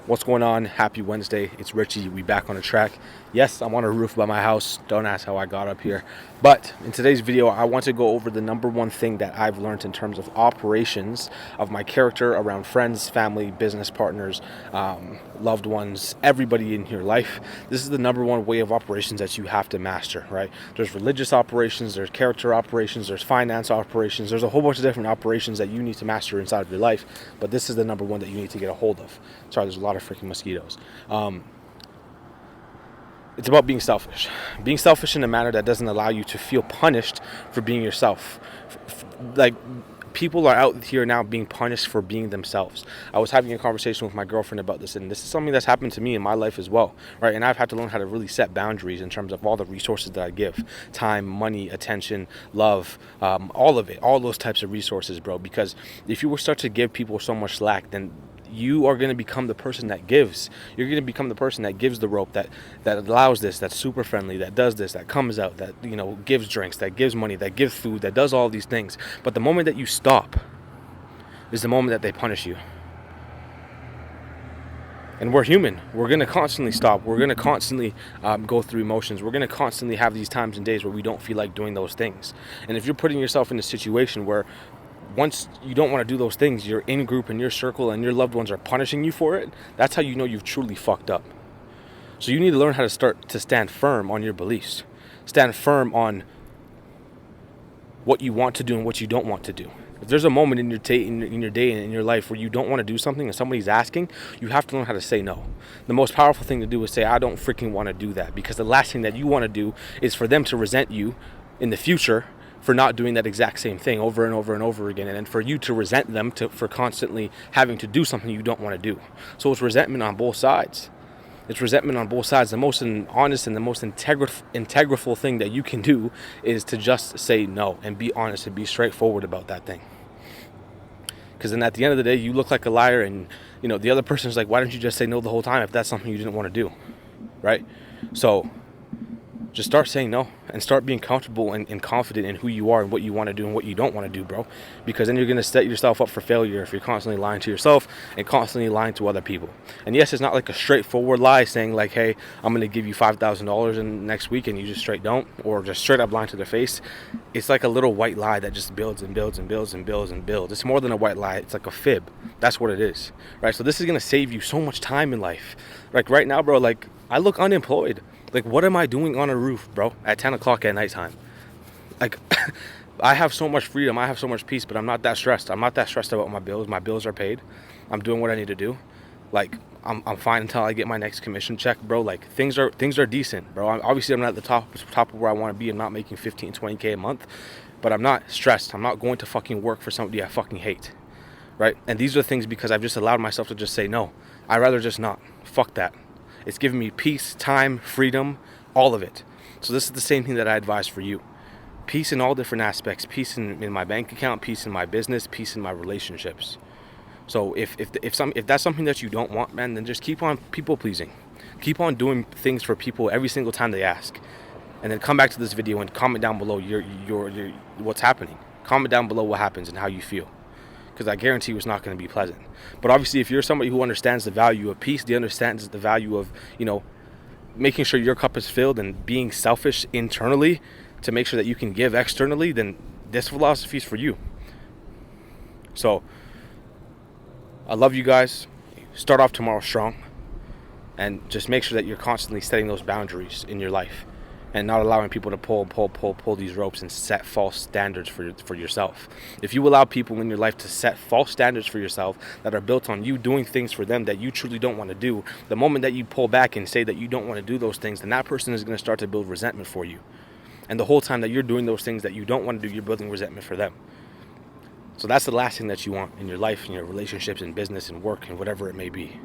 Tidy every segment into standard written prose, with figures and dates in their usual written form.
What's going on? Happy Wednesday. It's Richie. We back on the track. Yes, I'm on a roof by my house. Don't ask how I got up here. But in today's video, I want to go over the number one thing that I've learned in terms of operations of my character around friends, family, business partners, loved ones, everybody in your life. This is the number one way of operations that you have to master, right? There's religious operations, there's character operations, there's finance operations. There's a whole bunch of different operations that you need to master inside of your life. But this is the number one that you need to get a hold of. Sorry, there's a lot of freaking mosquitoes. It's about being selfish. Being selfish in a manner that doesn't allow you to feel punished for being yourself. Like, people are out here now being punished for being themselves. I was having a conversation with my girlfriend about this, and this is something that's happened to me in my life as well, right? And I've had to learn how to really set boundaries in terms of all the resources that I give. Time, money, attention, love, all of it. All those types of resources, bro. Because if you start to give people so much slack, then you are going to become the person that gives. You're going to become the person that gives the rope, that allows this, that's super friendly, that does this, that comes out, that, you know, gives drinks, that gives money, that gives food, that does all these things. But the moment that you stop is the moment that they punish you. And we're human. We're going to constantly stop. We're going to constantly go through emotions. We're going to constantly have these times and days where we don't feel like doing those things. And if you're putting yourself in a situation where once you don't want to do those things, your in-group and your circle and your loved ones are punishing you for it, that's how you know you've truly fucked up. So you need to learn how to start to stand firm on your beliefs. Stand firm on what you want to do and what you don't want to do. If there's a moment in your day and in your life where you don't want to do something and somebody's asking, you have to learn how to say no. The most powerful thing to do is say, I don't freaking want to do that, because the last thing that you want to do is for them to resent you in the future for not doing that exact same thing over and over and over again, and then for you to resent them for constantly having to do something you don't want to do. So it's resentment on both sides. It's resentment on both sides. The most honest and the most integral thing that you can do is to just say no and be honest and be straightforward about that thing. Because then at the end of the day, you look like a liar, and you know the other person's like, why didn't you just say no the whole time if that's something you didn't want to do, right? So just start saying no and start being comfortable and confident in who you are and what you want to do and what you don't want to do, bro. Because then you're going to set yourself up for failure if you're constantly lying to yourself and constantly lying to other people. And yes, it's not like a straightforward lie saying like, hey, I'm going to give you $5,000 in next week, and you just straight don't, or just straight up lying to their face. It's like a little white lie that just builds and builds and builds and builds and builds. It's more than a white lie. It's like a fib. That's what it is, right? So this is going to save you so much time in life. Like right now, bro, like I look unemployed. Like, what am I doing on a roof, bro, at 10 o'clock at nighttime? Like, I have so much freedom. I have so much peace, but I'm not that stressed. I'm not that stressed about my bills. My bills are paid. I'm doing what I need to do. Like, I'm fine until I get my next commission check, bro. Like, things are decent, bro. Obviously, I'm not at the top of where I want to be. I'm not making 15, 20K a month, but I'm not stressed. I'm not going to fucking work for somebody I fucking hate, right? And these are things because I've just allowed myself to just say no. I'd rather just not. Fuck that. It's giving me peace, time, freedom, all of it. So this is the same thing that I advise for you. Peace in all different aspects. Peace in my bank account, peace in my business, peace in my relationships. So if that's something that you don't want, man, then just keep on people pleasing. Keep on doing things for people every single time they ask. And then come back to this video and comment down below your what's happening. Comment down below what happens and how you feel, because I guarantee you it's not going to be pleasant. But obviously, if you're somebody who understands the value of peace, understands the value of, you know, making sure your cup is filled and being selfish internally to make sure that you can give externally, then this philosophy is for you. So I love you guys. Start off tomorrow strong, and just make sure that you're constantly setting those boundaries in your life and not allowing people to pull these ropes and set false standards for yourself. If you allow people in your life to set false standards for yourself that are built on you doing things for them that you truly don't want to do, the moment that you pull back and say that you don't want to do those things, then that person is going to start to build resentment for you. And the whole time that you're doing those things that you don't want to do, you're building resentment for them. So that's the last thing that you want in your life, in your relationships, in business, and work, and whatever it may be.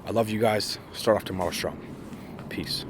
I love you guys. Start off tomorrow strong. Peace.